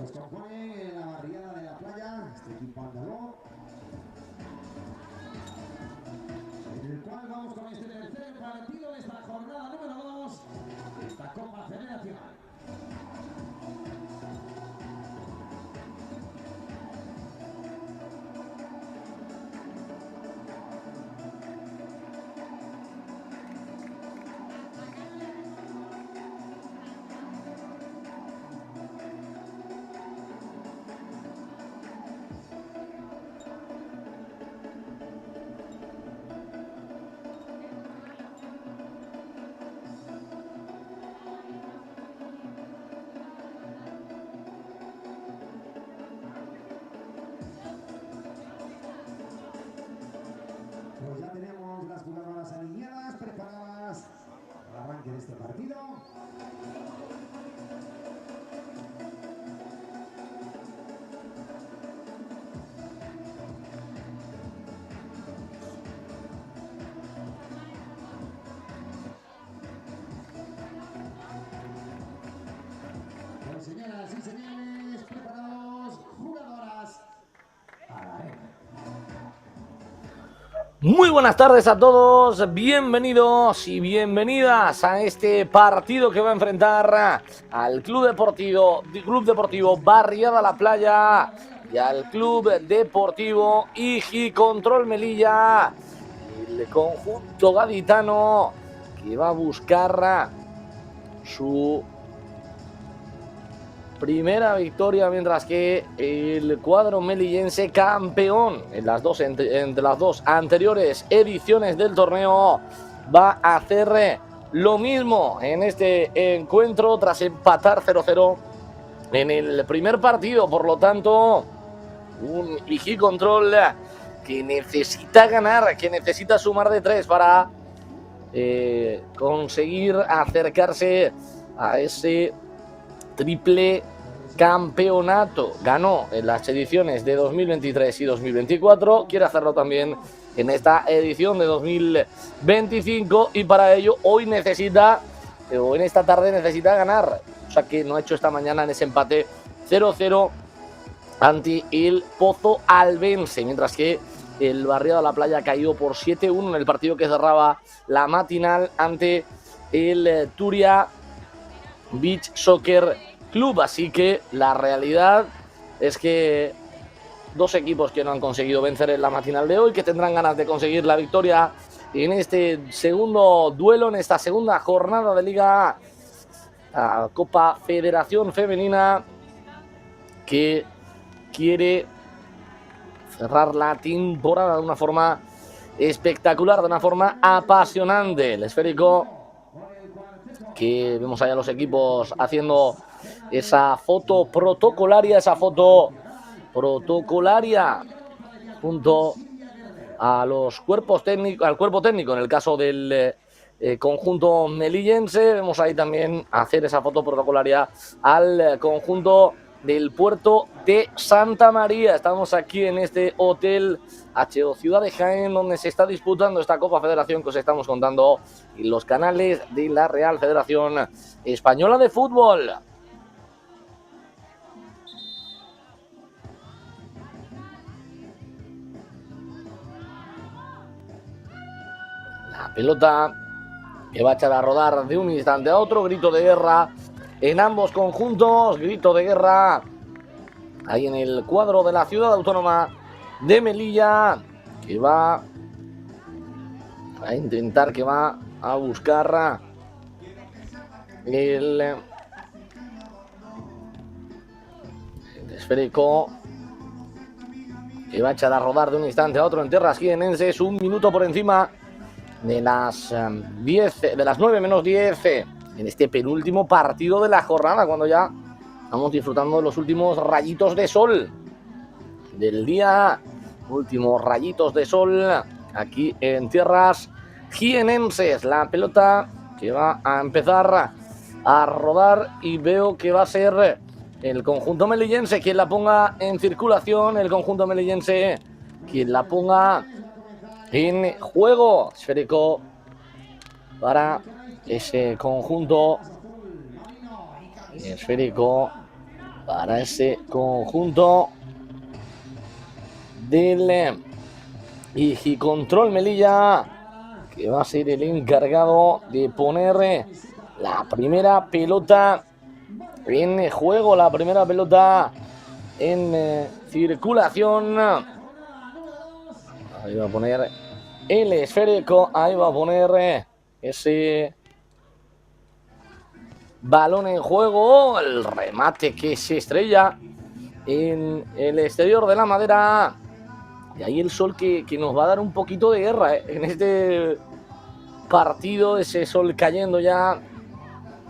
Pues compone la barriada de la playa, este equipo andaluz, en el cual vamos con este tercer partido de esta jornada número 2 de esta Copa Federacional. Pues ya tenemos las jugadoras alineadas, preparadas para el arranque de este partido. Pues señoras y señores, preparados, jugadoras a la arena. Muy buenas tardes a todos, bienvenidos y bienvenidas a este partido que va a enfrentar al Club Deportivo Barriada La Playa y al Club Deportivo Iji Control Melilla, el conjunto gaditano que va a buscar su primera victoria, mientras que el cuadro melillense, campeón entre las dos anteriores ediciones del torneo, va a hacer lo mismo en este encuentro tras empatar 0-0 en el primer partido. Por lo tanto, un Iji Control que necesita ganar, que necesita sumar de 3 para conseguir acercarse a ese triple campeonato. Ganó en las ediciones de 2023 y 2024, quiere hacerlo también en esta edición de 2025 y para ello hoy necesita, o en esta tarde necesita ganar, o sea que no ha hecho esta mañana en ese empate 0-0 ante el Pozo Albense, mientras que el Barriada La Playa ha caído por 7-1 en el partido que cerraba la matinal ante el Turia Beach Soccer Club. Así que la realidad es que dos equipos que no han conseguido vencer en la matinal de hoy, que tendrán ganas de conseguir la victoria en este segundo duelo, en esta segunda jornada de Liga Copa Federación Femenina, que quiere cerrar la temporada de una forma espectacular, de una forma apasionante. El esférico, que vemos allá los equipos haciendo esa foto protocolaria, junto a los cuerpos técnicos, al cuerpo técnico en el caso del conjunto melillense. Vemos ahí también hacer esa foto protocolaria al conjunto del puerto de Santa María. Estamos aquí en este hotel HO Ciudad de Jaén, donde se está disputando esta Copa Federación que os estamos contando en los canales de la Real Federación Española de Fútbol. La pelota que va a echar a rodar de un instante a otro. Grito de guerra en ambos conjuntos, grito de guerra ahí en el cuadro de la Ciudad Autónoma de Melilla, que va a intentar, que va a buscar el esférico, que va a echar a rodar de un instante a otro en tierras jienenses. Un minuto por encima de las 9 menos 10 en este penúltimo partido de la jornada, cuando ya estamos disfrutando de los últimos rayitos de sol del día, últimos rayitos de sol aquí en tierras jienenses. La pelota que va a empezar a rodar y veo que va a ser el conjunto melillense quien la ponga en circulación, el conjunto melillense quien la ponga en juego. Esférico para ese conjunto, esférico para ese conjunto del Igicontrol Melilla, que va a ser el encargado de poner la primera pelota en juego, la primera pelota en circulación. Ahí va a poner el esférico, ahí va a poner ese balón en juego, el remate que se estrella en el exterior de la madera. Y ahí el sol que nos va a dar un poquito de guerra en este partido, ese sol cayendo ya,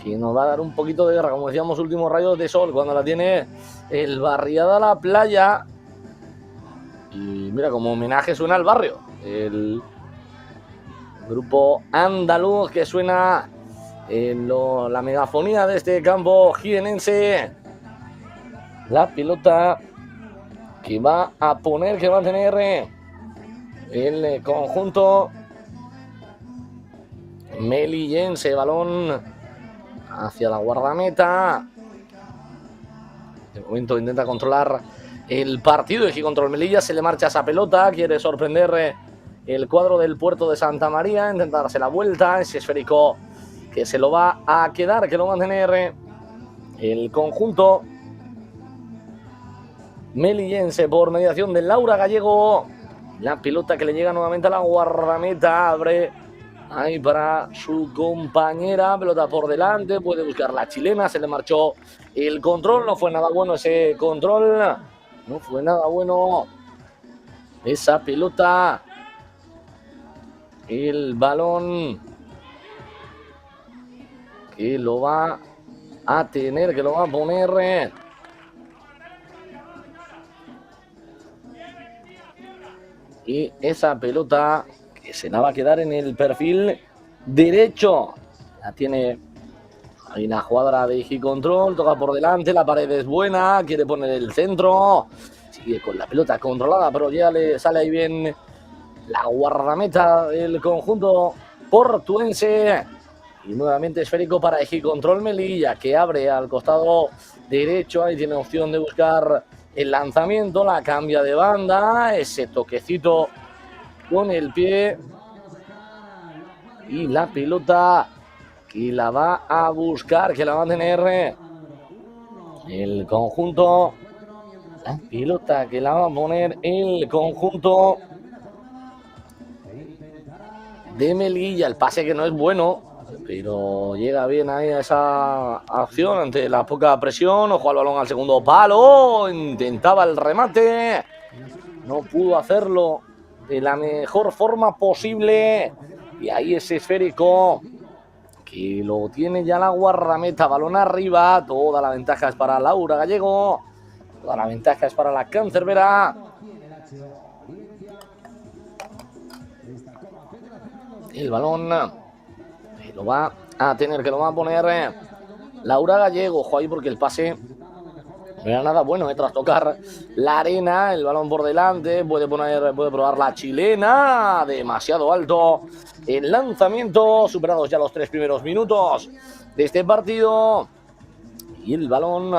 que nos va a dar un poquito de guerra, como decíamos, últimos rayos de sol, cuando la tiene el Barriada La Playa. Y mira, como homenaje suena al barrio, el grupo andaluz que suena en la megafonía de este campo jienense. La pelota que va a tener el conjunto melillense, balón hacia la guardameta. De momento intenta controlar el partido y Igicontrol Melilla, se le marcha esa pelota, quiere sorprender el cuadro del Puerto de Santa María, intentar darse la vuelta, ese esférico que se lo va a quedar, que lo va a tener el conjunto melillense por mediación de Laura Gallego. La pelota que le llega nuevamente a la guardameta, abre ahí para su compañera, pelota por delante, puede buscar la chilena, se le marchó el control, no fue nada bueno ese control, no fue nada bueno esa pelota, el balón que lo va a tener, que lo va a poner y esa pelota que se la va a quedar en el perfil derecho. La tiene ahí la jugadora de Igicontrol, toca por delante, la pared es buena, quiere poner el centro, sigue con la pelota controlada, pero ya le sale ahí bien la guardameta del conjunto portuense. Y nuevamente esférico para Igicontrol Melilla, que abre al costado derecho, ahí tiene opción de buscar el lanzamiento, la cambia de banda, ese toquecito con el pie y la pelota que la va a buscar, que la va a tener el conjunto, la pelota que la va a poner el conjunto de Melilla, el pase que no es bueno, pero llega bien ahí a esa acción ante la poca presión. Ojo al balón al segundo palo, intentaba el remate, no pudo hacerlo de la mejor forma posible. Y ahí ese esférico que lo tiene ya la guardameta, balón arriba, toda la ventaja es para Laura Gallego, toda la ventaja es para la cancerbera. El balón que lo va a tener, que lo va a poner Laura Gallego. Ojo ahí porque el pase no era nada bueno, tras tocar la arena, el balón por delante, puede probar la chilena, demasiado alto el lanzamiento, superados ya los 3 primeros minutos de este partido, y el balón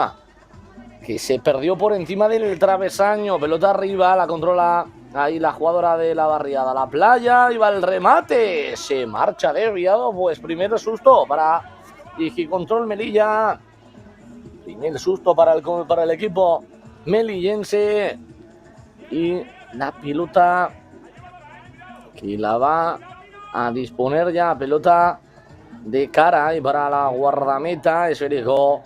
que se perdió por encima del travesaño, pelota arriba, la controla ahí la jugadora de la Barriada La Playa, y va el remate, se marcha desviado, pues primer susto para Igicontrol Melilla. Primer susto para el equipo melillense, y la pelota que la va a disponer ya, pelota de cara y para la guardameta, esférico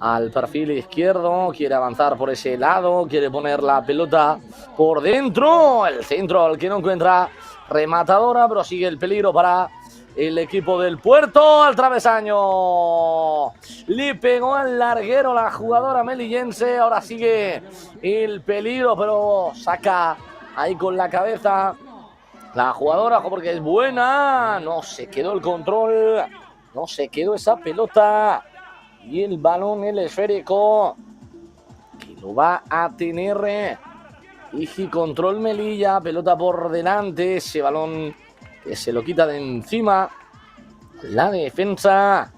al perfil izquierdo, quiere avanzar por ese lado, quiere poner la pelota por dentro, el centro al que no encuentra rematadora, pero sigue el peligro para el equipo del Puerto, al travesaño, le pegó al larguero la jugadora melillense, ahora sigue el peligro, pero saca ahí con la cabeza la jugadora, porque es buena, no se quedó el control, no se quedó esa pelota, y el balón, el esférico, que lo va a tener Igicontrol Melilla, pelota por delante, ese balón que se lo quita de encima la defensa,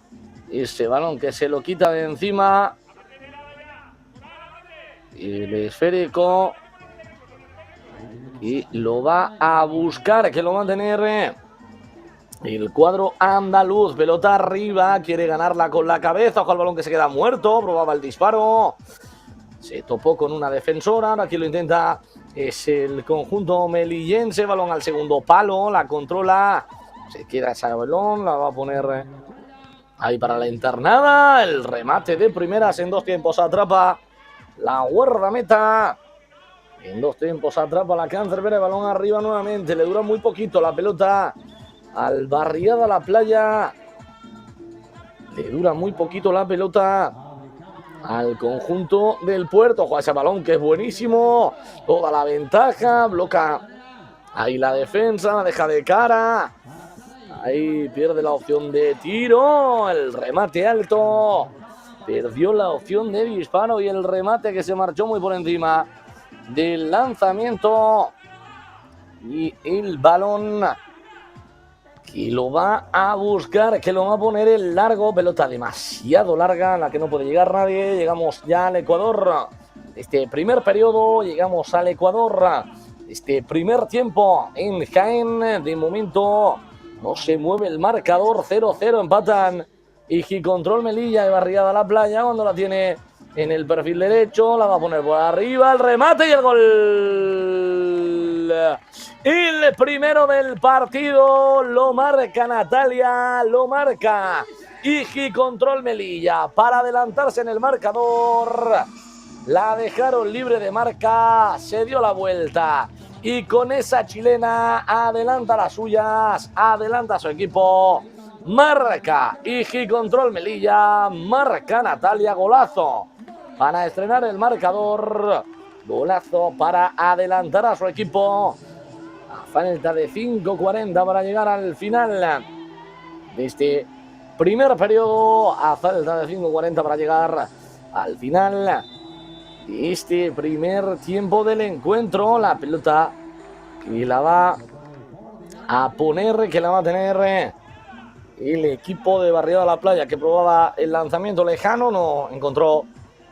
ese balón que se lo quita de encima El esférico. Y lo va a buscar, que lo va a tener el cuadro andaluz. Pelota arriba, quiere ganarla con la cabeza. Ojo al balón que se queda muerto. Probaba el disparo. Se topó con una defensora. Ahora quien lo intenta es el conjunto melillense. Balón al segundo palo. La controla. Se queda ese balón. La va a poner ahí para la internada. El remate de primeras en 2 tiempos. Atrapa la guardameta. En 2 tiempos atrapa la Cancerbera. El balón arriba nuevamente. Le dura muy poquito la pelota al Barriada La Playa. Le dura muy poquito la pelota al conjunto del Puerto. Juega ese balón que es buenísimo. Toda la ventaja. Bloca ahí la defensa. La deja de cara. Ahí pierde la opción de tiro. El remate alto. Perdió la opción de disparo y el remate que se marchó muy por encima del lanzamiento. Y el balón que lo va a buscar, que lo va a poner en largo. Pelota demasiado larga, en la que no puede llegar nadie. Llegamos ya al Ecuador. Este primer periodo, llegamos al Ecuador. Este primer tiempo en Jaén. De momento no se mueve el marcador. 0-0 empatan Igicontrol Melilla y Barriada La Playa. Cuando la tiene en el perfil derecho, la va a poner por arriba. El remate y el gol. El primero del partido lo marca Natalia, lo marca Igicontrol Melilla para adelantarse en el marcador. La dejaron libre de marca, se dio la vuelta y con esa chilena adelanta las suyas, adelanta a su equipo. Marca Igicontrol Melilla, marca Natalia, golazo para estrenar el marcador. Golazo para adelantar a su equipo. A falta de 5:40 para llegar al final de este primer periodo. A falta de 5:40 para llegar al final de este primer tiempo del encuentro. La pelota que la va a poner, que la va a tener el equipo de Barriada La Playa, que probaba el lanzamiento lejano. No encontró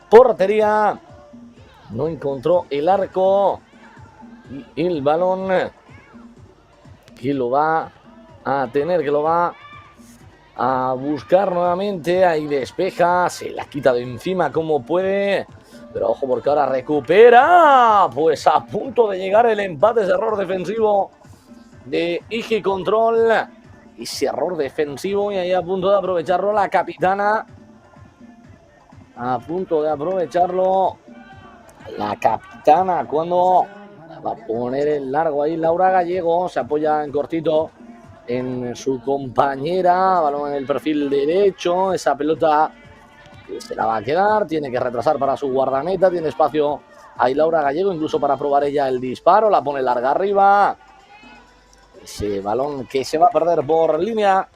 portería. No encontró el arco. Y el balón que lo va a tener, que lo va a buscar nuevamente. Ahí despeja, se la quita de encima como puede. Pero ojo porque ahora recupera. Pues a punto de llegar el empate. Ese error defensivo de Igicontrol. Ese error defensivo y ahí a punto de aprovecharlo la capitana. A punto de aprovecharlo la capitana cuando va a poner el largo ahí. Laura Gallego se apoya en cortito en su compañera. Balón en el perfil derecho. Esa pelota que se la va a quedar. Tiene que retrasar para su guardameta. Tiene espacio ahí Laura Gallego incluso para probar ella el disparo. La pone larga arriba. Ese balón que se va a perder por línea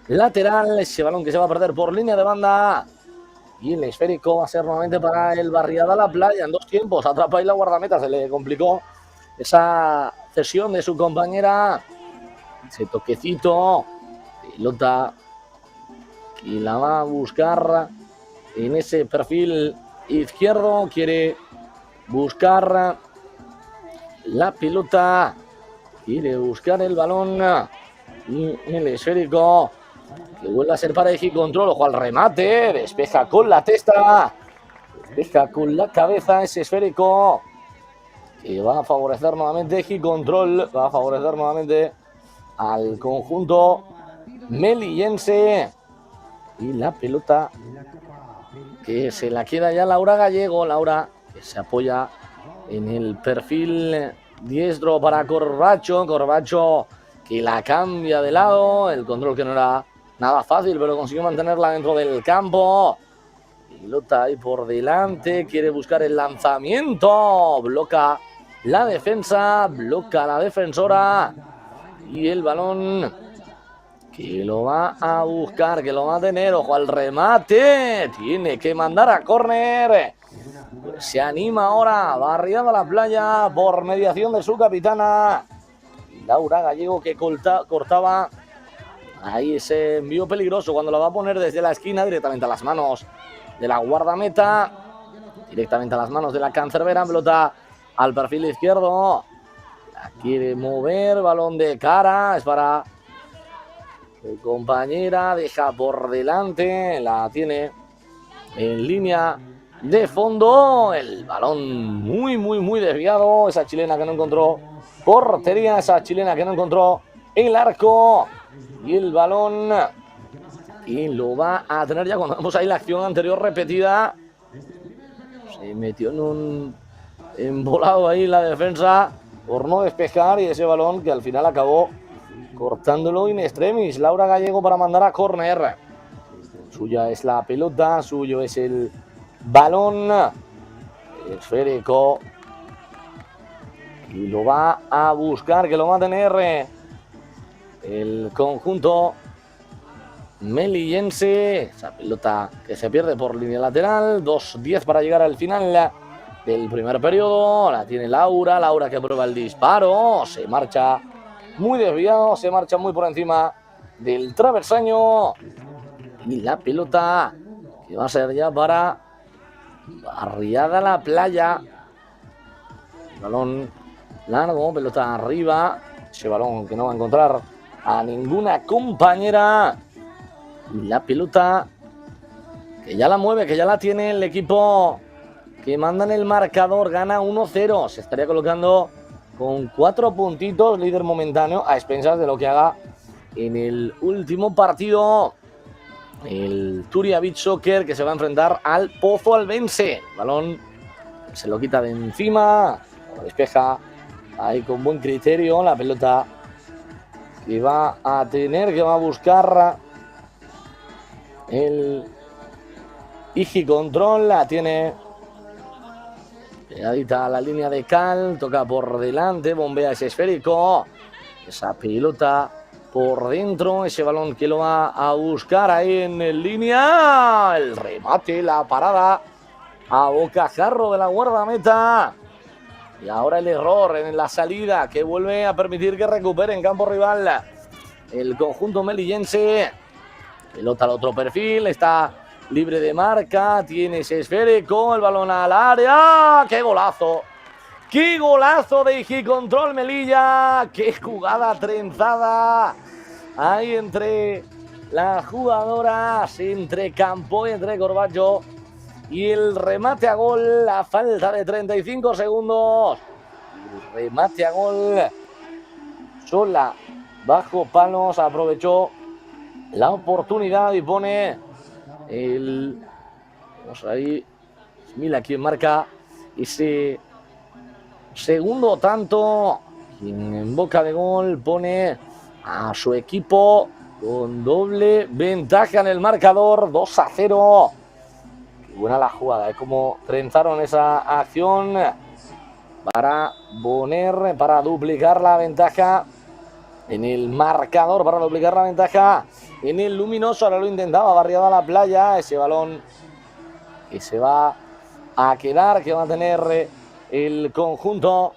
lateral. Ese balón que se va a perder por línea de banda. Y el esférico va a ser nuevamente para el Barriada La Playa en 2 tiempos. Atrapa ahí la guardameta. Se le complicó esa cesión de su compañera. Ese toquecito. Pelota que la va a buscar en ese perfil izquierdo. Quiere buscar la pelota. Quiere buscar el balón. Y el esférico que vuelve a ser para Igicontrol. Ojo al remate. Despeja con la testa. Despeja con la cabeza ese esférico. Que va a favorecer nuevamente Igicontrol. Va a favorecer nuevamente al conjunto melillense. Y la pelota que se la queda ya Laura Gallego. Laura que se apoya en el perfil diestro para Corbacho. Corbacho que la cambia de lado. El control que no era nada fácil, pero consiguió mantenerla dentro del campo. Pelota ahí por delante. Quiere buscar el lanzamiento. Bloca la defensa. Bloca la defensora. Y el balón que lo va a buscar, que lo va a tener. Ojo al remate. Tiene que mandar a córner. Pues se anima ahora Barriada La Playa por mediación de su capitana Laura Gallego, que cortaba ahí ese envío peligroso cuando la va a poner desde la esquina directamente a las manos de la guardameta. directamente a las manos de la cancerbera. Pelota al perfil izquierdo. La quiere mover, balón de cara. Es para su compañera. Deja por delante. La tiene en línea de fondo. El balón muy desviado. Esa chilena que no encontró portería. Esa chilena que no encontró el arco. Y el balón y lo va a tener ya cuando vemos ahí la acción anterior repetida. Se metió en un embolado ahí la defensa por no despejar y ese balón que al final acabó cortándolo in extremis. Laura Gallego para mandar a córner. Suya es la pelota, suyo es el balón esférico y lo va a buscar, que lo va a tener el conjunto melillense. Esa pelota que se pierde por línea lateral. 2:10 para llegar al final del primer periodo. La tiene Laura que prueba el disparo. Se marcha muy desviado, se marcha muy por encima del travesaño. Y la pelota que va a ser ya para Barriada La Playa. Balón largo, pelota arriba. Ese balón que no va a encontrar a ninguna compañera. Y la pelota que ya la mueve, que ya la tiene el equipo que manda en el marcador. Gana 1-0. Se estaría colocando con 4 puntitos, líder momentáneo, a expensas de lo que haga en el último partido el Turia Beach Soccer, que se va a enfrentar al Pozo Albense. El balón se lo quita de encima, lo despeja ahí con buen criterio. La pelota que va a tener, que va a buscar el Igi Control. La tiene pegadita a la línea de cal, toca por delante, bombea ese esférico, esa pelota por dentro, ese balón que lo va a buscar ahí en línea, el remate, la parada a bocajarro de la guardameta. Y ahora el error en la salida que vuelve a permitir que recupere en campo rival el conjunto melillense. Pelota al otro perfil, está libre de marca, tiene ese esférico, el balón al área. ¡Qué golazo! ¡Qué golazo de Igi Control Melilla! ¡Qué jugada trenzada! Ahí entre las jugadoras, entre Campo y entre Corbacho. Y el remate a gol a falta de 35 segundos. El remate a gol. Sola, bajo palos, aprovechó la oportunidad y pone el... Vamos ahí. Mira quién marca ese segundo tanto. Quien en boca de gol pone a su equipo con doble ventaja en el marcador. 2-0. Qué buena la jugada, como trenzaron esa acción para poner, para duplicar la ventaja en el marcador, para duplicar la ventaja en el luminoso. Ahora lo intentaba Barriada La Playa, ese balón que se va a quedar, que va a tener el conjunto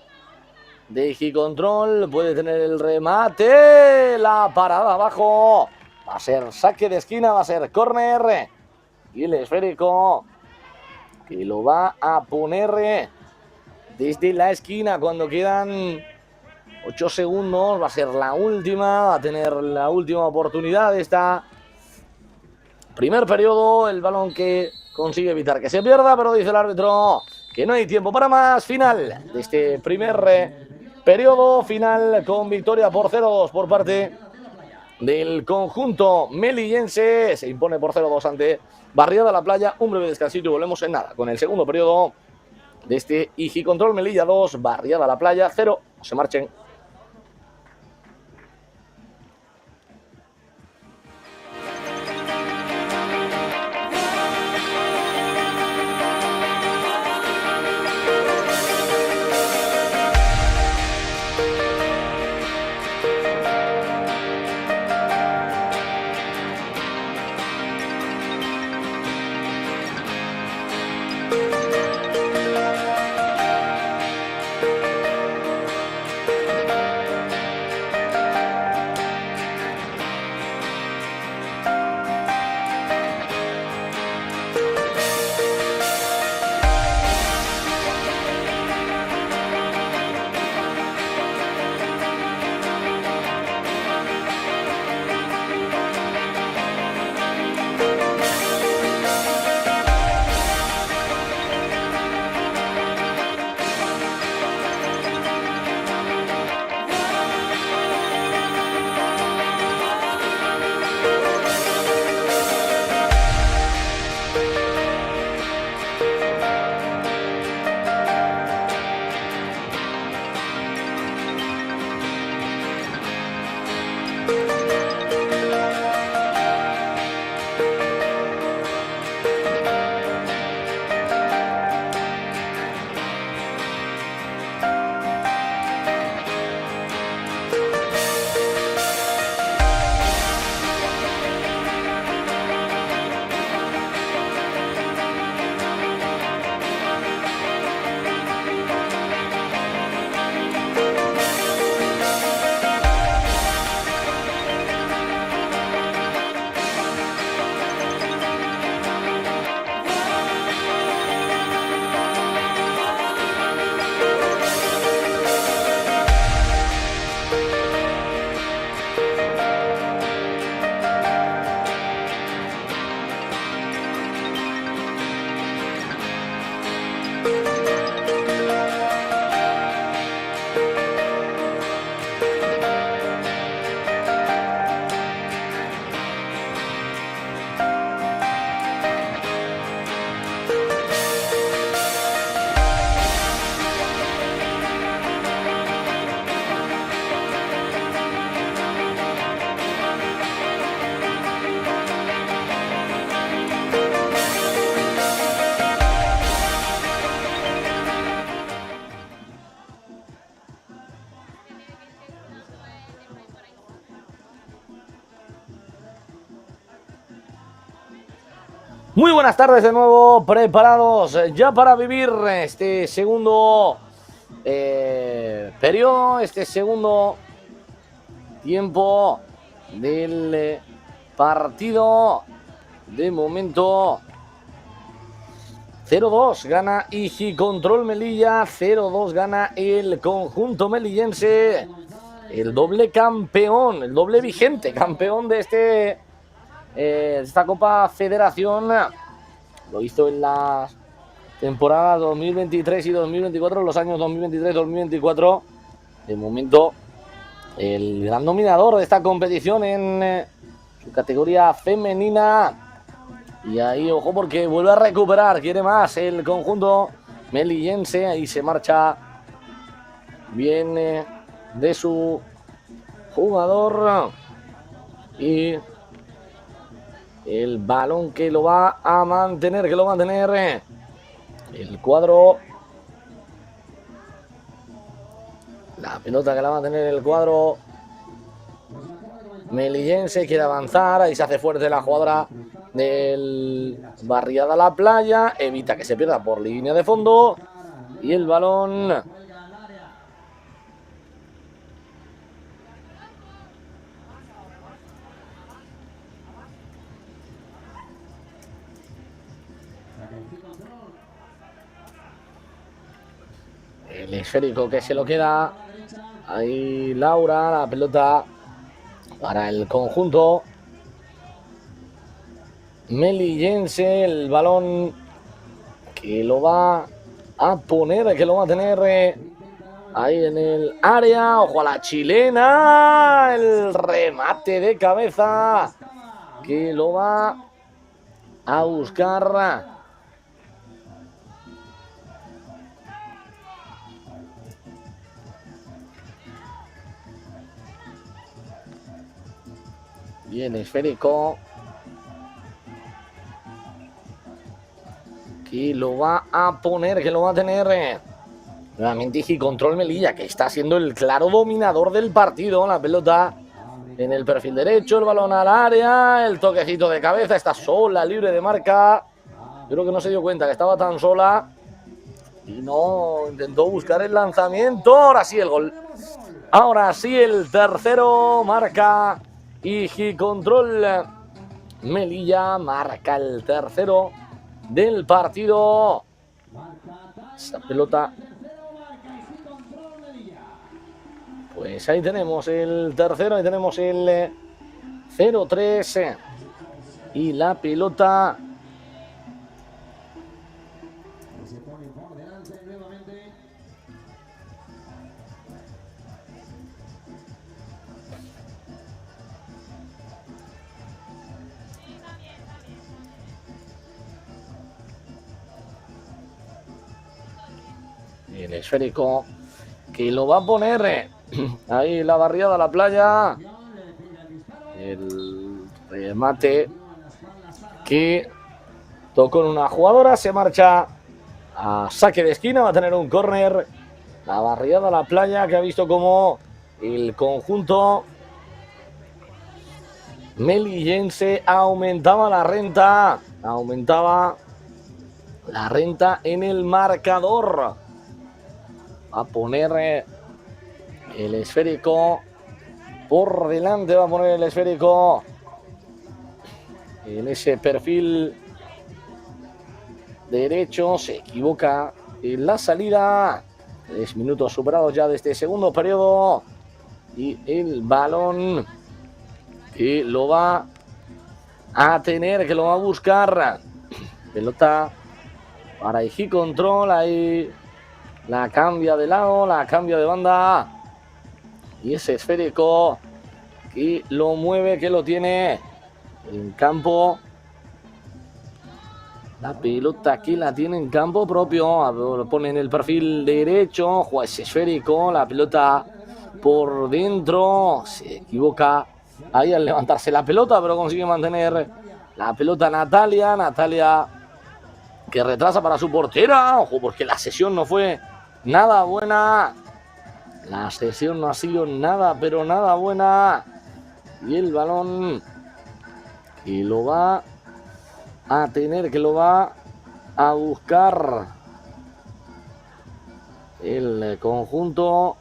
de Igi Control. Puede tener el remate, la parada abajo, va a ser saque de esquina, va a ser córner. Y el esférico que lo va a poner desde la esquina cuando quedan 8 segundos. Va a ser la última, va a tener la última oportunidad de esta primer periodo. El balón que consigue evitar que se pierda, pero dice el árbitro que no hay tiempo para más. Final de este primer periodo, final con victoria por 0-2 por parte del conjunto melillense. Se impone por 0-2 ante Barriada La Playa. Un breve descansito y volvemos en nada con el segundo periodo de este Igi Control Melilla 2, Barriada La Playa 0. No se marchen. Muy buenas tardes de nuevo, preparados ya para vivir este segundo periodo, este segundo tiempo del partido. De momento 0-2 gana Iji Control Melilla, 0-2 gana el conjunto melillense, el doble campeón, el doble vigente campeón de esta Copa Federación. Lo hizo en las temporadas 2023 y 2024, los años 2023-2024. De momento, el gran dominador de esta competición en su categoría femenina. Y ahí, ojo, porque vuelve a recuperar, quiere más el conjunto melillense. Ahí se marcha bien de su jugador. Y el balón que lo va a mantener, el cuadro. La pelota que la va a tener el cuadro melillense, quiere avanzar, ahí se hace fuerte la jugadora del Barriada La Playa, evita que se pierda por línea de fondo y el balón el esférico que se lo queda ahí Laura, la pelota para el conjunto melillense, el balón que lo va a poner, que lo va a tener ahí en el área. Ojo a la chilena, el remate de cabeza que lo va a buscar bien esférico que lo va a poner, que lo va a tener nuevamente Iji Control Melilla, que está siendo el claro dominador del partido. La pelota en el perfil derecho, el balón al área, el toquecito de cabeza, está sola, libre de marca. Creo que no se dio cuenta que estaba tan sola y no intentó buscar el lanzamiento. Ahora sí el gol, ahora sí el tercero, marca Iji Control Melilla, marca el tercero del partido. Esta pelota, pues ahí tenemos el tercero, ahí tenemos el 0-3 y la pelota se pone por delante nuevamente. el esférico que lo va a poner ahí la Barriada La Playa, el remate que tocó en una jugadora, se marcha a saque de esquina, va a tener un córner la Barriada La Playa, que ha visto como el conjunto melillense aumentaba la renta en el marcador. Va a poner el esférico por delante, va a poner el esférico en ese perfil derecho, se equivoca en la salida. 3 minutos superados ya de este segundo periodo y el balón que lo va a tener, que lo va a buscar. Pelota para Iji Control, ahí la cambia de lado, la cambia de banda y ese esférico que lo mueve, que lo tiene en campo. La pelota aquí la tiene en campo propio, lo pone en el perfil derecho, juega ese esférico, la pelota por dentro, se equivoca ahí al levantarse la pelota, pero consigue mantener la pelota Natalia que retrasa para su portera. Ojo, porque la sesión no fue nada buena, la sesión no ha sido nada, pero nada buena, y el balón que lo va a tener, que lo va a buscar el conjunto,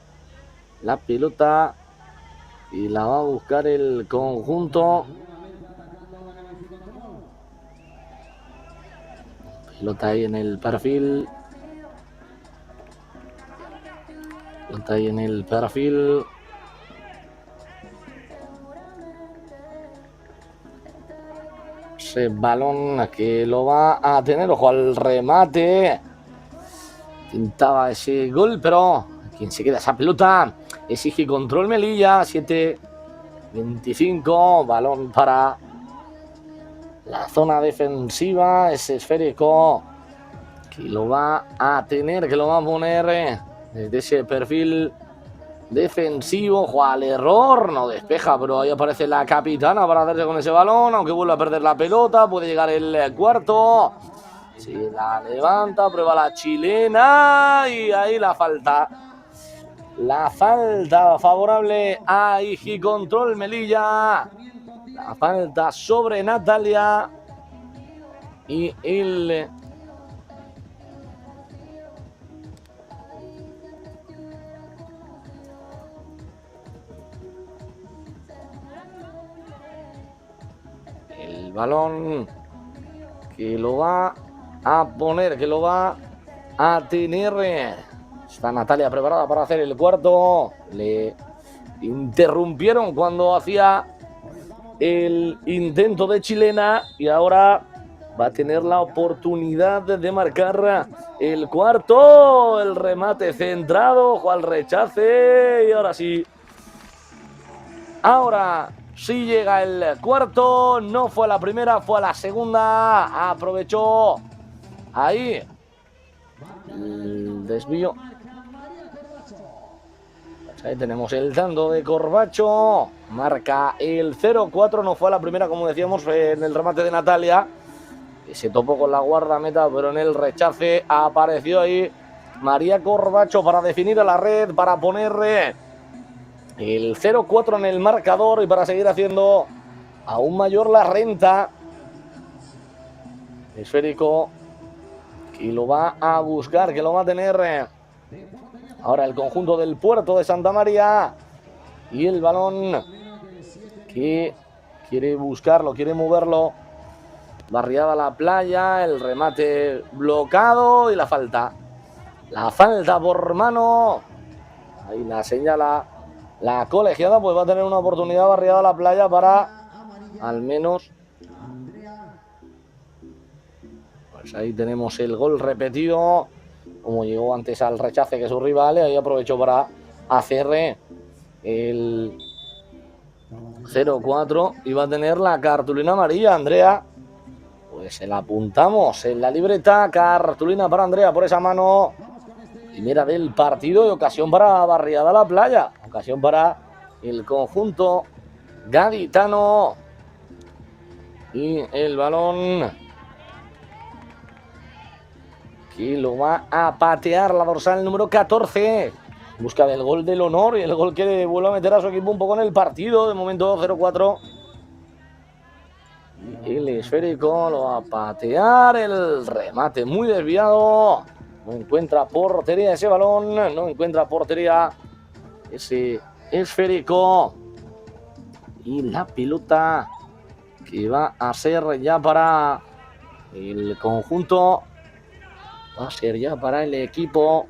la pelota, y la va a buscar el conjunto. Pelota ahí en el perfil. Pelota ahí en el perfil. Ese balón que lo va a tener. Ojo al remate. Intentaba ese gol, pero quien se queda esa pelota es Igi Control Melilla. 7-25. Balón para la zona defensiva. Ese esférico que lo va a tener, que lo va a poner desde ese perfil defensivo. Juega al error, no despeja, pero ahí aparece la capitana para hacerse con ese balón, aunque vuelve a perder la pelota. Puede llegar el cuarto. Se la levanta, prueba la chilena y ahí la falta. La falta favorable a Igi Control Melilla. La falta sobre Natalia. Y el balón que lo va a poner, que lo va a tener. Está Natalia preparada para hacer el cuarto. Le interrumpieron cuando hacía el intento de chilena y ahora va a tener la oportunidad de marcar el cuarto. El remate centrado, ojo al rechace y ahora sí. Ahora sí llega el cuarto. No fue a la primera, fue a la segunda. Aprovechó ahí el desvío. Pues ahí tenemos el tanto de Corbacho. Marca el 0-4. No fue a la primera, como decíamos, en el remate de Natalia, que se topó con la guardameta, pero en el rechace apareció ahí María Corbacho para definir a la red, para poner el 0-4 en el marcador y para seguir haciendo aún mayor la renta. Esférico que lo va a buscar, que lo va a tener ahora el conjunto del Puerto de Santa María. Y el balón que quiere buscarlo, quiere moverlo. Barriada la playa, el remate bloqueado y la falta. La falta por mano. Ahí la señala la colegiada, pues va a tener una oportunidad. Barriada la playa para al menos. Pues ahí tenemos el gol repetido. Como llegó antes al rechace que su rival, ahí aprovechó para hacer el 0-4 y va a tener la cartulina amarilla, Andrea. Pues se la apuntamos en la libreta. Cartulina para Andrea por esa mano. Primera del partido y ocasión para Barriada la playa. Ocasión para el conjunto gaditano. Y el balón que lo va a patear la dorsal número 14. Busca del gol del honor y el gol que vuelve a meter a su equipo un poco en el partido. De momento 0-4. El esférico lo va a patear. El remate muy desviado. No encuentra portería ese balón. No encuentra portería ese esférico. Y la pelota que va a ser ya para el conjunto. Va a ser ya para el equipo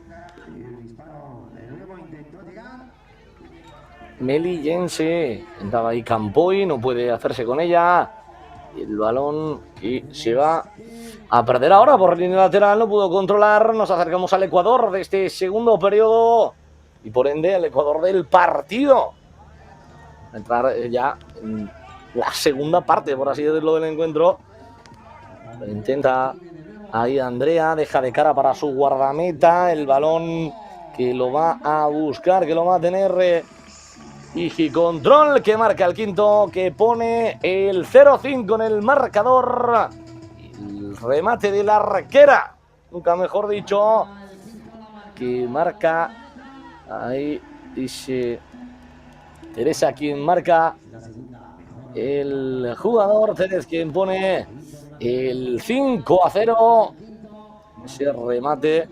melillense. Intentaba ahí Campoy, no puede hacerse con ella. Y el balón que se va a perder ahora por línea lateral, no pudo controlar. Nos acercamos al Ecuador de este segundo periodo y por ende al Ecuador del partido. A entrar ya en la segunda parte, por así decirlo, del encuentro. Lo intenta ahí Andrea, deja de cara para su guardameta. El balón que lo va a buscar, que lo va a tener Igi Control, que marca el quinto, que pone el 0-5 en el marcador. El remate de la arquera, nunca mejor dicho, que marca ahí, dice Teresa, quien marca el jugador. Teresa, quien pone el 5-0. Ese remate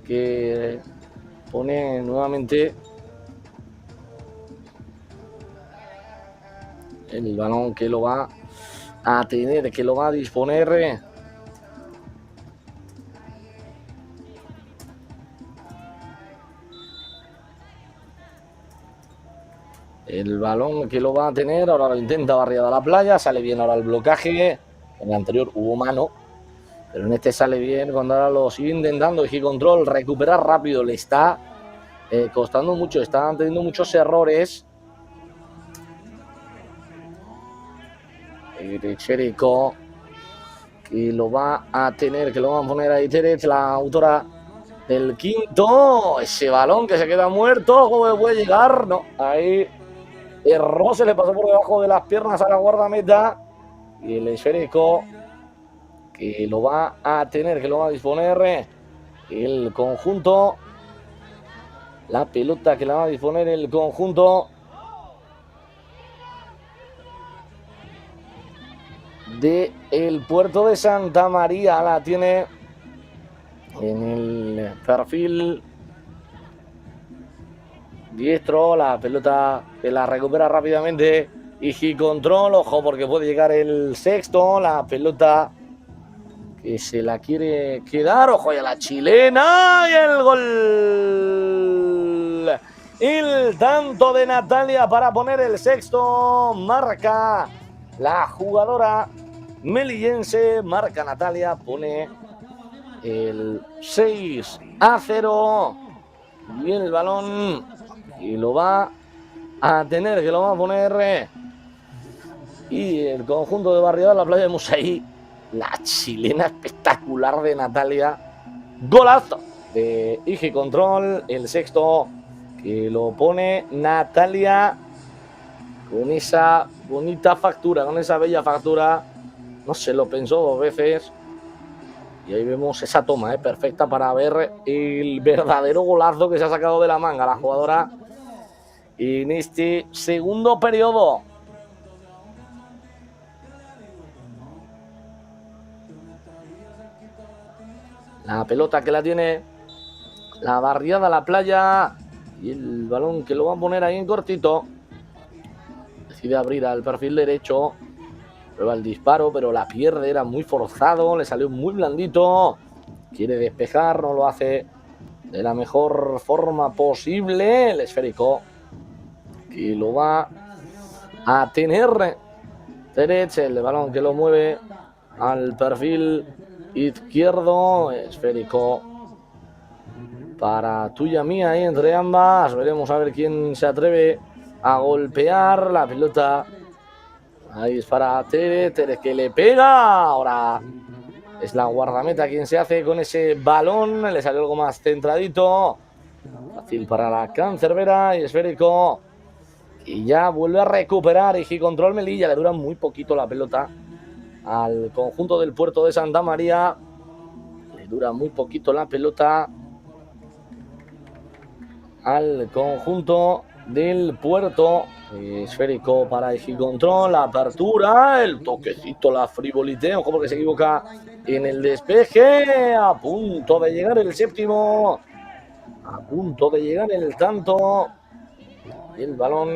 que pone nuevamente el balón, que lo va a tener, que lo va a disponer el balón, que lo va a tener. Ahora lo intenta Barriada a la playa, sale bien ahora el blocaje. En el anterior hubo mano, pero en este sale bien cuando ahora lo sigue intentando. Y control, recuperar rápido, le está costando mucho, están teniendo muchos errores. Esférico, que lo va a tener, que lo van a poner ahí Terech, la autora del quinto. Ese balón que se queda muerto, ¿cómo puede llegar? No, ahí erró, se le pasó por debajo de las piernas a la guardameta. Y el esférico, que lo va a tener, que lo va a disponer el conjunto. La pelota que la va a disponer el conjunto de el Puerto de Santa María. La tiene en el perfil diestro. La pelota que la recupera rápidamente y control, ojo, porque puede llegar el sexto. La pelota que se la quiere quedar, ojo, y a la chilena, y el gol. El tanto de Natalia para poner el sexto. Marca la jugadora melillense, marca Natalia, pone el 6-0. Y el balón, y lo va a tener, que lo va a poner. Y el conjunto de Barriada de la playa, vemos ahí la chilena espectacular de Natalia. Golazo de Igi Control, el sexto, que lo pone Natalia con esa bonita factura, con esa bella factura. No se lo pensó dos veces. Y ahí vemos esa toma perfecta para ver el verdadero golazo que se ha sacado de la manga la jugadora en este segundo periodo. La pelota que la tiene la Barriada a la playa. Y el balón que lo va a poner ahí en cortito. Decide abrir al perfil derecho. Prueba el disparo, pero la pierde. Era muy forzado. Le salió muy blandito. Quiere despejar. No lo hace de la mejor forma posible. El esférico, que lo va a tener Terech. El balón que lo mueve al perfil izquierdo. Esférico para tuya mía ahí entre ambas. Veremos a ver quién se atreve a golpear la pelota. Ahí es para Terech, que le pega. Ahora es la guardameta quien se hace con ese balón. Le salió algo más centradito. Fácil para la cancerbera. Y esférico, y ya vuelve a recuperar. Y control Melilla. Le dura muy poquito la pelota al conjunto del Puerto de Santa María. Le dura muy poquito la pelota al conjunto del Puerto. Esférico para Control, la apertura, el toquecito, la frivolité, ojo porque se equivoca en el despeje. A punto de llegar el séptimo, a punto de llegar el tanto. El balón,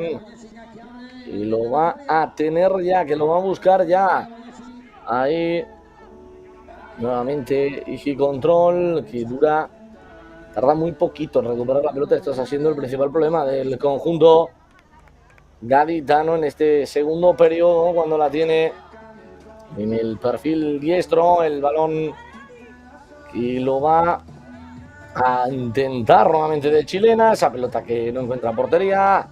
y lo va a tener ya, que lo va a buscar ya. Ahí nuevamente Control, que tarda muy poquito en recuperar la pelota. Esto está siendo el principal problema del conjunto gaditano en este segundo periodo, cuando la tiene en el perfil diestro. El balón, y lo va a intentar nuevamente de chilena. Esa pelota que no encuentra portería.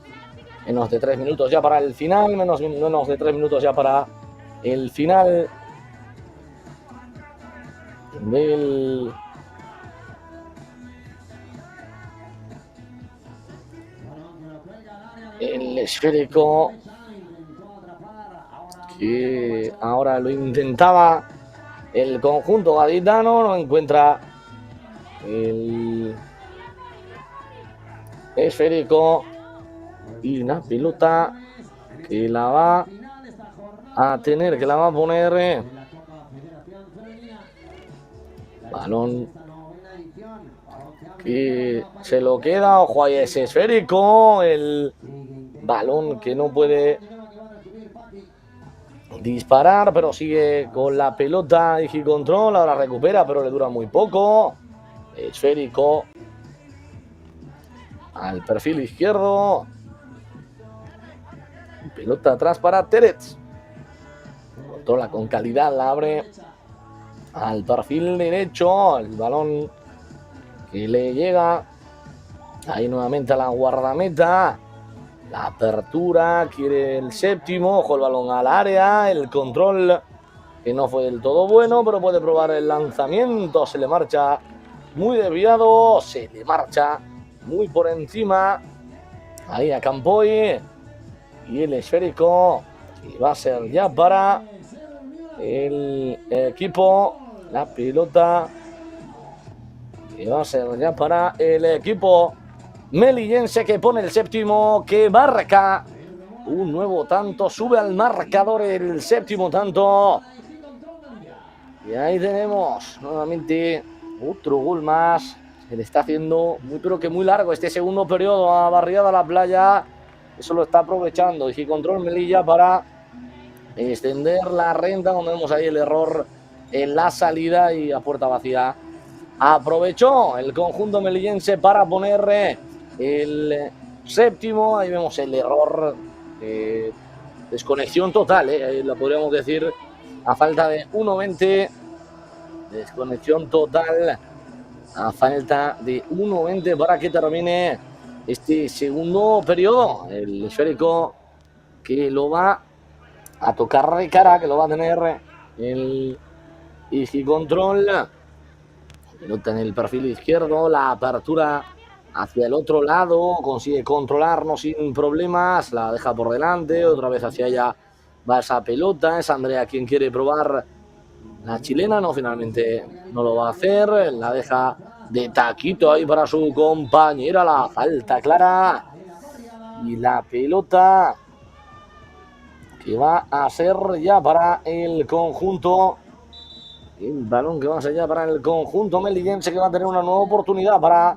Menos de 3 minutos ya para el final. Menos de 3 minutos ya para el final del el esférico, que ahora lo intentaba el conjunto gaditano. No encuentra el esférico, y una pelota que la va a tener, que la va a poner balón que se lo queda, ojo ahí ese esférico, el balón que no puede disparar, pero sigue con la pelota y control, ahora recupera, pero le dura muy poco. Esférico al perfil izquierdo, pelota atrás para Terets, controla con calidad, la abre al perfil derecho, el balón que le llega ahí nuevamente a la guardameta. La apertura, quiere el séptimo, ojo el balón al área, el control que no fue del todo bueno, pero puede probar el lanzamiento, se le marcha muy desviado, se le marcha muy por encima, ahí a Campoy, y el esférico que va a ser ya para el equipo, la pelota que va a ser ya para el equipo melillense, que pone el séptimo, que marca un nuevo tanto, sube al marcador el séptimo tanto. Y ahí tenemos nuevamente otro gol más. Se le está haciendo muy pero que muy largo este segundo periodo a Barriada la Playa. Eso lo está aprovechando y control Melilla para extender la renta, donde vemos ahí el error en la salida y a puerta vacía. Aprovechó el conjunto melillense para poner el séptimo. Ahí vemos el error, desconexión total, lo podríamos decir, a falta de 1:20. Desconexión total a falta de 1:20 para que termine este segundo periodo. El esférico que lo va a tocar de cara, que lo va a tener el Igicontrol. Pelota en el perfil izquierdo, la apertura hacia el otro lado, consigue controlarnos sin problemas, la deja por delante, otra vez hacia allá va esa pelota, es Andrea quien quiere probar la chilena, no, finalmente no lo va a hacer, la deja de taquito ahí para su compañera, la falta clara, y la pelota que va a ser ya para el conjunto. El balón que va a ser ya para el conjunto melillense, que va a tener una nueva oportunidad para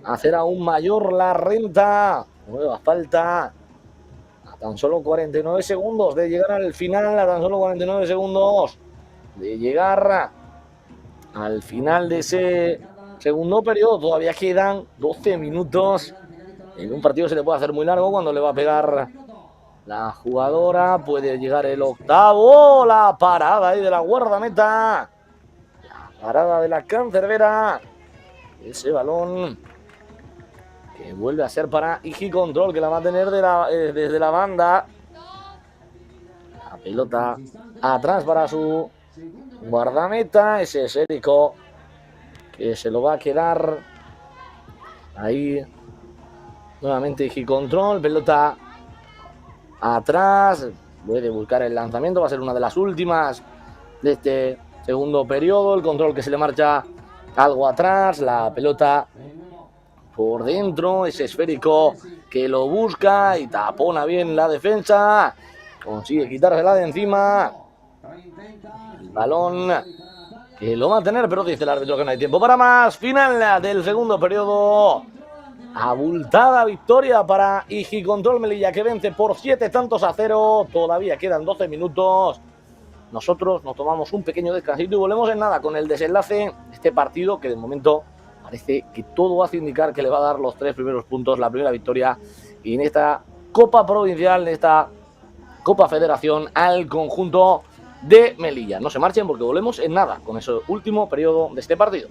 hacer aún mayor la renta. Nueva falta a tan solo 49 segundos de llegar al final, a tan solo 49 segundos de llegar al final de ese segundo periodo. Todavía quedan 12 minutos. En un partido se le puede hacer muy largo cuando le va a pegar la jugadora. Puede llegar el octavo. La parada ahí de la guardameta. La parada de la cancerbera. Ese balón que vuelve a ser para Igicontrol, que la va a tener desde la banda. La pelota atrás para su guardameta. Ese esférico que se lo va a quedar ahí. Nuevamente Igicontrol. Pelota atrás, puede buscar el lanzamiento, va a ser una de las últimas de este segundo periodo. El control que se le marcha algo atrás, la pelota por dentro, ese esférico que lo busca y tapona bien la defensa, consigue quitársela de encima. El balón que lo va a tener, pero dice el árbitro que no hay tiempo para más. Final del segundo periodo. Abultada victoria para Igicontrol Melilla, que vence por 7-0. Todavía quedan 12 minutos. Nosotros nos tomamos un pequeño descansito y volvemos en nada con el desenlace de este partido, que de momento parece que todo hace indicar que le va a dar los 3 primeros puntos, la primera victoria y en esta Copa Provincial, en esta Copa Federación, al conjunto de Melilla. No se marchen porque volvemos en nada con ese último periodo de este partido.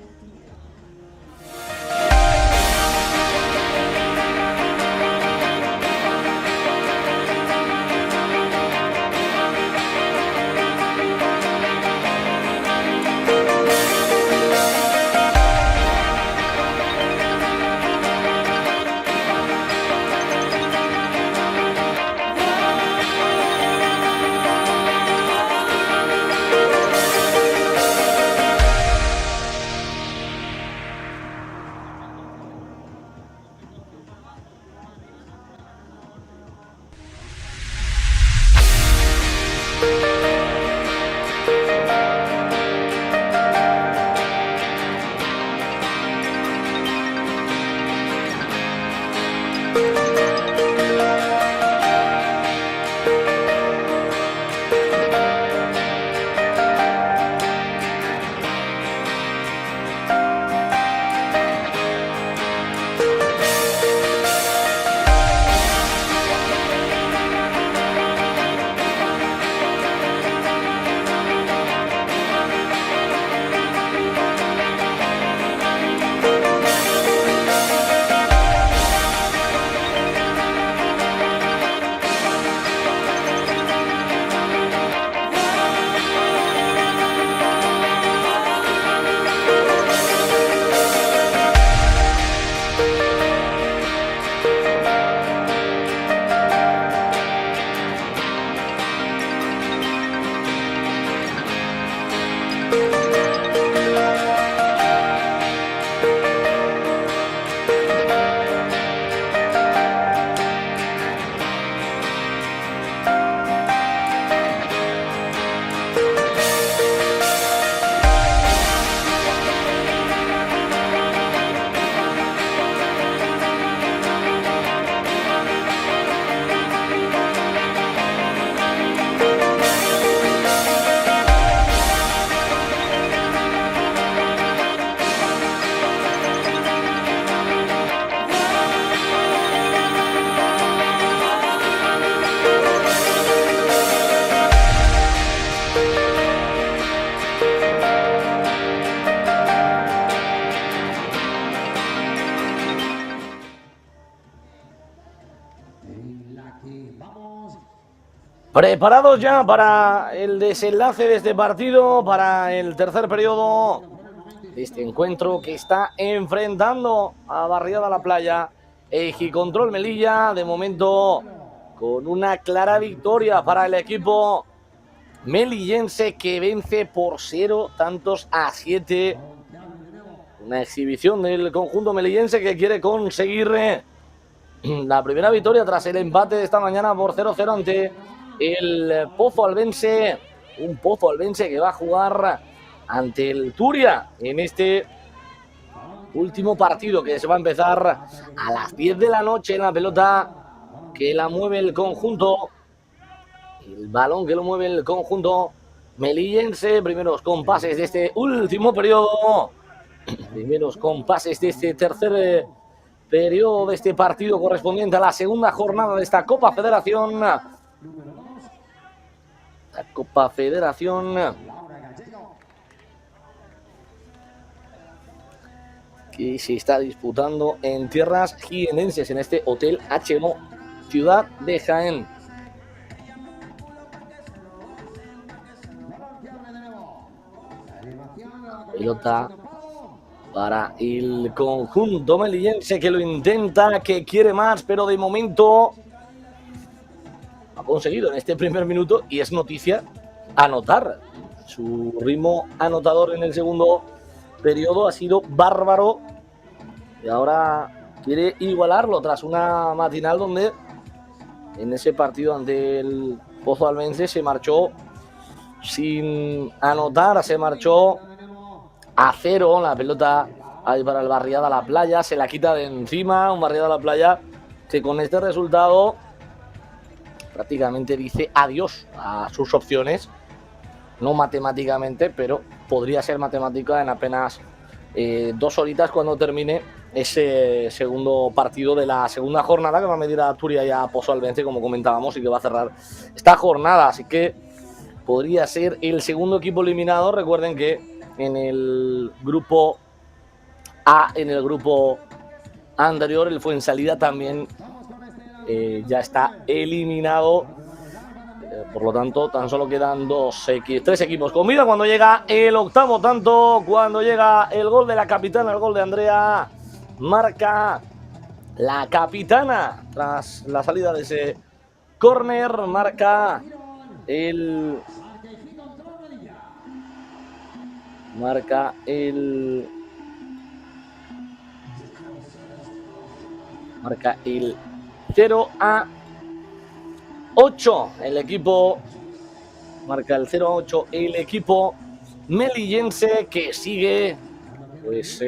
Preparados ya para el desenlace de este partido, para el tercer periodo de este encuentro que está enfrentando a Barriada La Playa. Ejicontrol Melilla, de momento con una clara victoria para el equipo melillense que vence por 0-7. Una exhibición del conjunto melillense que quiere conseguir la primera victoria tras el empate de esta mañana por 0-0 ante el Pozo Albense. Un Pozo Albense que va a jugar ante el Turia en este último partido que se va a empezar a las 10 de la noche. La pelota que la mueve el conjunto, el balón que lo mueve el conjunto melillense. Primeros compases de este último periodo, primeros compases de este tercer periodo de este partido correspondiente a la segunda jornada de esta Copa Federación. La Copa Federación que se está disputando en tierras jienenses en este Hotel HMO, ciudad de Jaén. Pelota para el conjunto melillense que lo intenta, que quiere más, pero de momento ha conseguido en este primer minuto, y es noticia, anotar. Su ritmo anotador en el segundo periodo ha sido bárbaro y ahora quiere igualarlo tras una matinal donde en ese partido ante el Pozo Albense se marchó sin anotar, se marchó a 0. La pelota ahí para el Barriada La Playa, se la quita de encima, un Barriada La Playa que con este resultado prácticamente dice adiós a sus opciones, no matemáticamente, pero podría ser matemática en apenas 2 horitas cuando termine ese segundo partido de la segunda jornada que va a medir a Turia y a Pozo Albense, como comentábamos, y que va a cerrar esta jornada. Así que podría ser el segundo equipo eliminado. Recuerden que en el grupo A, en el grupo anterior, el Fuensalida también ya está eliminado. Por lo tanto, tan solo quedan 3 equipos con vida cuando llega el octavo tanto, cuando llega el gol de la capitana, el gol de Andrea. Marca la capitana tras la salida de ese córner, marca el Marca el 0-8. El equipo marca el 0-8. El equipo melillense que sigue pues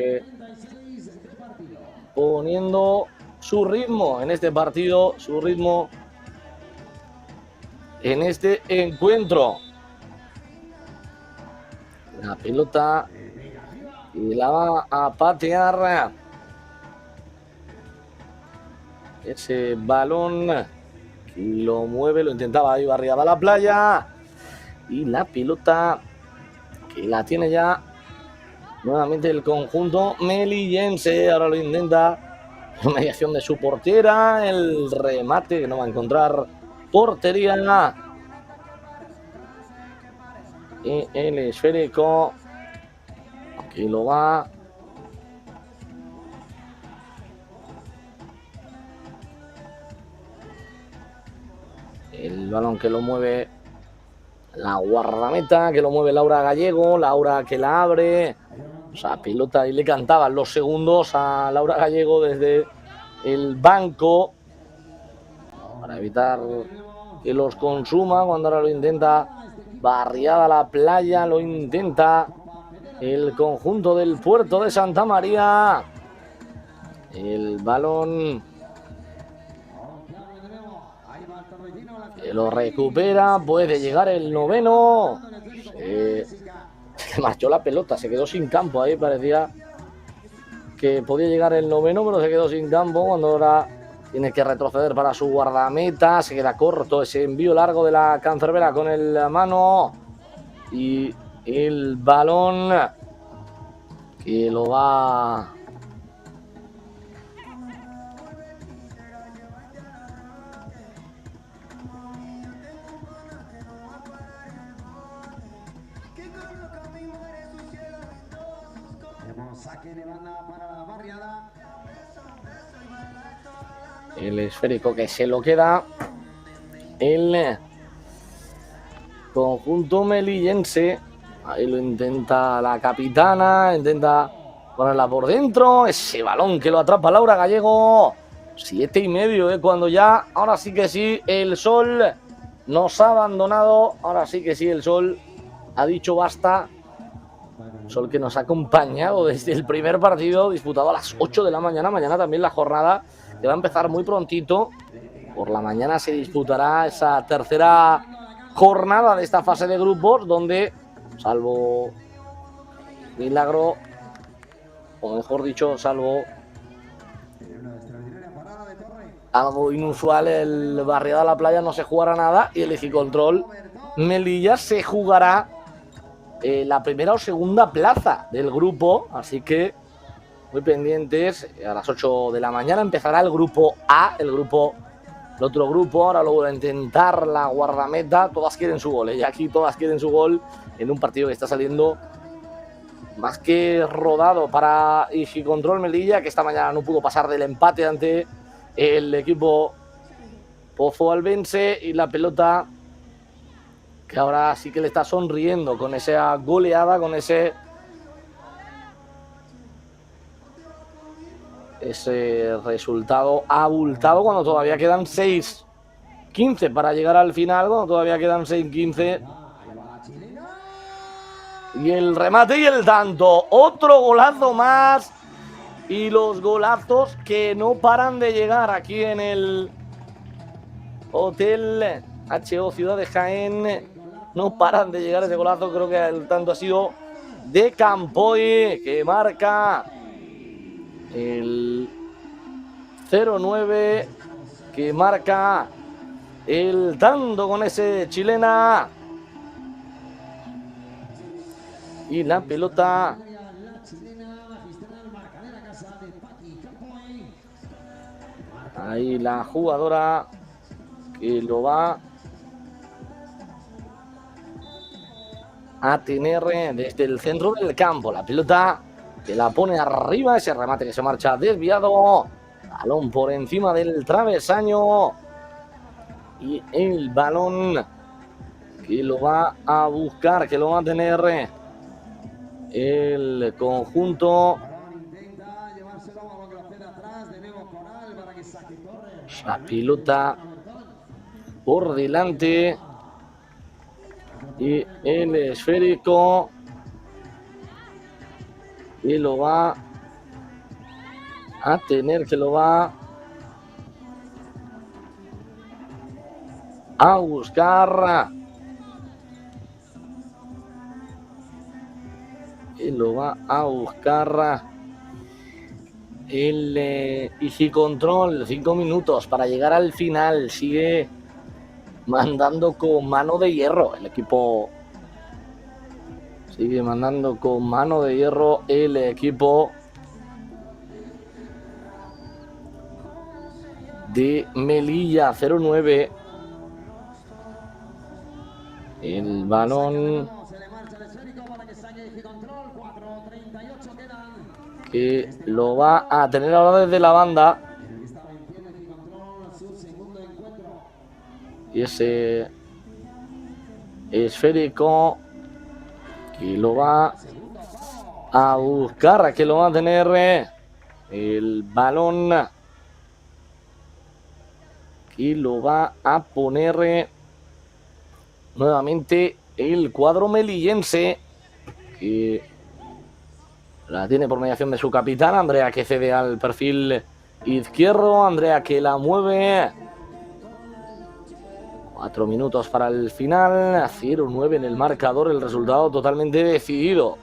poniendo su ritmo en este partido, su ritmo en este encuentro. La pelota y la va a patear. Ese balón y lo mueve, lo intentaba ahí Barriada La Playa. Y la pelota que la tiene ya nuevamente el conjunto melillense. Ahora lo intenta. Mediación de su portera. El remate que no va a encontrar portería. Y el esférico que lo va el balón que lo mueve la guardameta, que lo mueve Laura Gallego, Laura que la abre, o sea, pelota, y le cantaban los segundos a Laura Gallego desde el banco para evitar que los consuma. Cuando ahora lo intenta Barriada La Playa, lo intenta el conjunto del Puerto de Santa María. El balón que lo recupera, puede llegar el noveno. Se marchó la pelota, se quedó sin campo ahí, parecía que podía llegar el noveno, pero se quedó sin campo. Cuando ahora tiene que retroceder para su guardameta, se queda corto ese envío largo de la cancerbera con el mano y el balón que lo va El esférico que se lo queda el conjunto melillense. Ahí lo intenta la capitana, intenta ponerla por dentro. Ese balón que lo atrapa Laura Gallego. 7:30, cuando ya, ahora sí que sí, el sol nos ha abandonado. Ahora sí que sí, el sol ha dicho basta. Sol que nos ha acompañado desde el primer partido, disputado a las 8 de la mañana. Mañana también la jornada que va a empezar muy prontito. Por la mañana se disputará esa tercera jornada de esta fase de grupos, donde, salvo milagro, o mejor dicho, salvo algo inusual, el Barriada La Playa no se jugará nada y el Ejicontrol Melilla se jugará la primera o segunda plaza del grupo, así que muy pendientes. A las 8 de la mañana empezará el grupo A, el otro grupo. Ahora lo voy a intentar la guardameta. Todas quieren su gol, y aquí todas quieren su gol en un partido que está saliendo más que rodado para Ejicontrol Melilla, que esta mañana no pudo pasar del empate ante el equipo pozoalbense, y la pelota que ahora sí que le está sonriendo con esa goleada, con ese resultado abultado, cuando todavía quedan 6:15 para llegar al final, cuando todavía quedan 6:15. Y el remate y el tanto. Otro golazo más. Y los golazos que no paran de llegar aquí en el Hotel HO Ciudad de Jaén. No paran de llegar ese golazo. Creo que el tanto ha sido de Campoy, que marca el 0-9, que marca el tanto con ese chilena. Y la pelota ahí, la jugadora que lo va a tener desde el centro del campo. La pelota que la pone arriba, ese remate que se marcha desviado, balón por encima del travesaño, y el balón que lo va a buscar, que lo va a tener el conjunto. La pelota por delante y el esférico, y lo va a tener, que lo va a buscar, y lo va a buscar el Ejicontrol. 5 minutos para llegar al final. Sigue mandando con mano de hierro el equipo. Sigue mandando con mano de hierro el equipo de Melilla. 0-9. El balón que lo va a tener ahora desde la banda. Y ese esférico que lo va a buscar, que lo va a tener el balón, que lo va a poner nuevamente el cuadro melillense, que la tiene por mediación de su capitán, Andrea, que cede al perfil izquierdo. Andrea que la mueve. 4 minutos para el final. 0-9 en el marcador. El resultado totalmente decidido.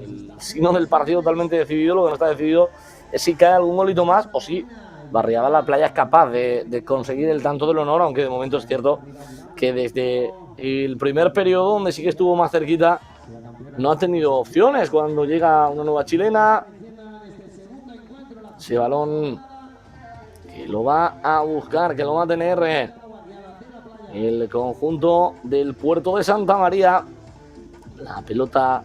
El signo del partido totalmente decidido. Lo que no está decidido es si cae algún golito más o si Barriada La Playa es capaz de conseguir el tanto del honor, aunque de momento es cierto que desde el primer periodo, donde sí que estuvo más cerquita, no ha tenido opciones cuando llega una nueva chilena. Ese balón que lo va a buscar, que lo va a tener el conjunto del Puerto de Santa María. La pelota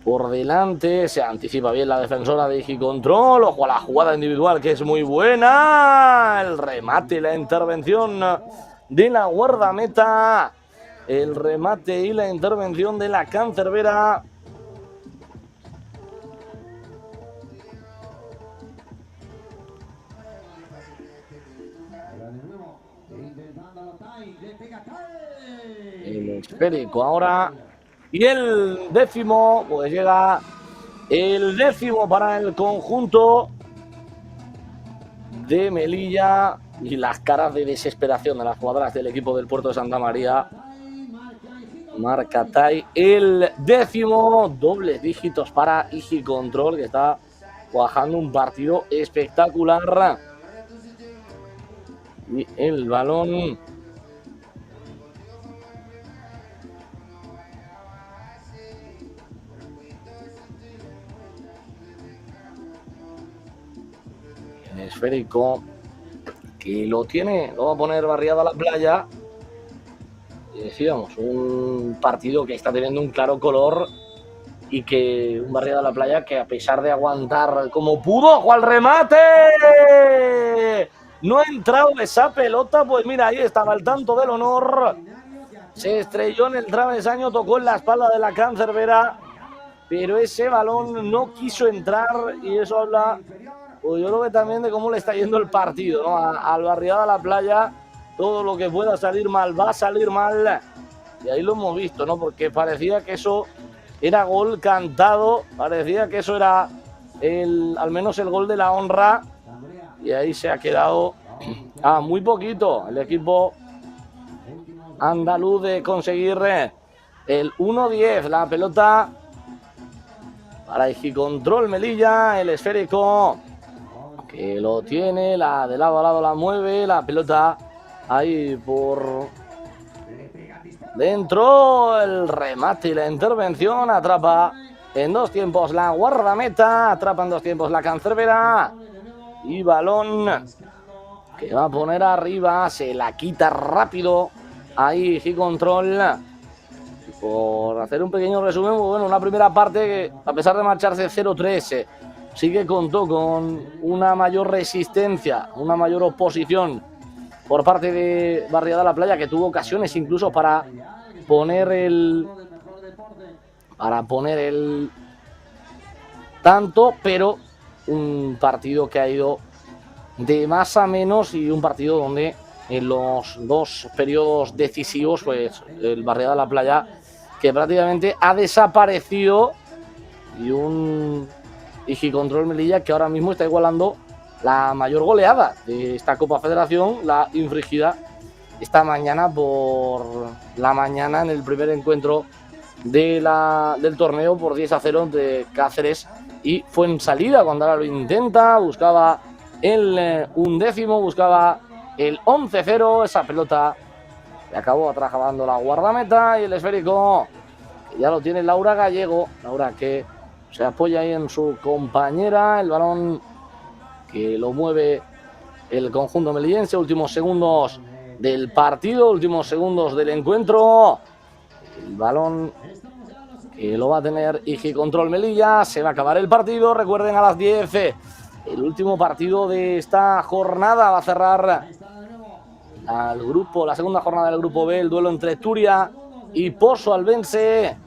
por delante. Se anticipa bien la defensora de Igicontrol. Ojo a la jugada individual, que es muy buena. El remate y la intervención de la guardameta. El remate y la intervención de la cancerbera. El esférico ahora. Y el décimo, pues llega el décimo para el conjunto de Melilla. Y las caras de desesperación de las jugadoras del equipo del Puerto de Santa María. Marca Tai el décimo, dobles dígitos para Igicontrol, que está cuajando un partido espectacular. Y el balón el esférico, que lo tiene, lo va a poner Barriada a la Playa. Y decíamos, un partido que está teniendo un claro color, y que un Barriada a la Playa que, a pesar de aguantar como pudo, ¡ojo al remate! No ha entrado esa pelota, pues mira, ahí estaba el tanto del honor. Se estrelló en el travesaño, tocó en la espalda de la cancerbera, pero ese balón no quiso entrar, y eso habla, pues yo creo que también de cómo le está yendo el partido, ¿no? Al Barriada a la Playa, todo lo que pueda salir mal va a salir mal, y ahí lo hemos visto, ¿no? Porque parecía que eso era gol cantado, parecía que eso era al menos el gol de la honra, y ahí se ha quedado a muy poquito el equipo andaluz de conseguir el 1-10. La pelota para Igicontrol Melilla, el esférico que lo tiene, la de lado a lado la mueve, la pelota ahí por dentro, el remate y la intervención, atrapa en dos tiempos la guardameta, atrapa en dos tiempos la cancerbera, y balón que va a poner arriba, se la quita rápido ahí Igicontrol. Por hacer un pequeño resumen, pues bueno, una primera parte que, a pesar de marcharse 0-3, sí que contó con una mayor resistencia, una mayor oposición por parte de Barriada a la Playa, que tuvo ocasiones incluso para poner el tanto, pero un partido que ha ido de más a menos, y un partido donde en los dos periodos decisivos, pues el Barriada a la Playa, que prácticamente ha desaparecido, y un Igicontrol Melilla que ahora mismo está igualando la mayor goleada de esta Copa Federación, la infligida esta mañana por la mañana en el primer encuentro del torneo por 10-0 entre Cáceres y Fuensalida, cuando ahora lo intenta, buscaba el 11º, buscaba el 11-0, esa pelota le acabó atrajando la guardameta, y el esférico que ya lo tiene Laura Gallego, Laura que se apoya ahí en su compañera, el balón que lo mueve el conjunto melillense, últimos segundos del partido, últimos segundos del encuentro, el balón que lo va a tener Igicontrol Melilla, se va a acabar el partido, recuerden, a las 10, el último partido de esta jornada, va a cerrar al grupo, la segunda jornada del grupo B, el duelo entre Turia y Pozo Albense,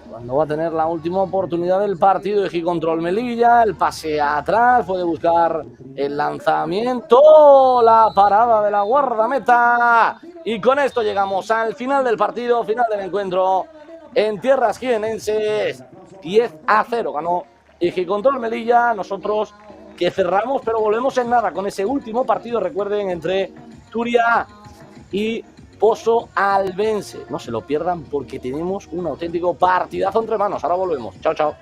cuando va a tener la última oportunidad del partido. Igicontrol Melilla, el pase atrás, puede buscar el lanzamiento, la parada de la guardameta, y con esto llegamos al final del partido, final del encuentro en tierras jienenses. 10-0 ganó Igicontrol Melilla. Nosotros que cerramos, pero volvemos en nada con ese último partido, recuerden, entre Turia y Pozo Albense. No se lo pierdan, porque tenemos un auténtico partidazo entre manos. Ahora volvemos. Chao, chao.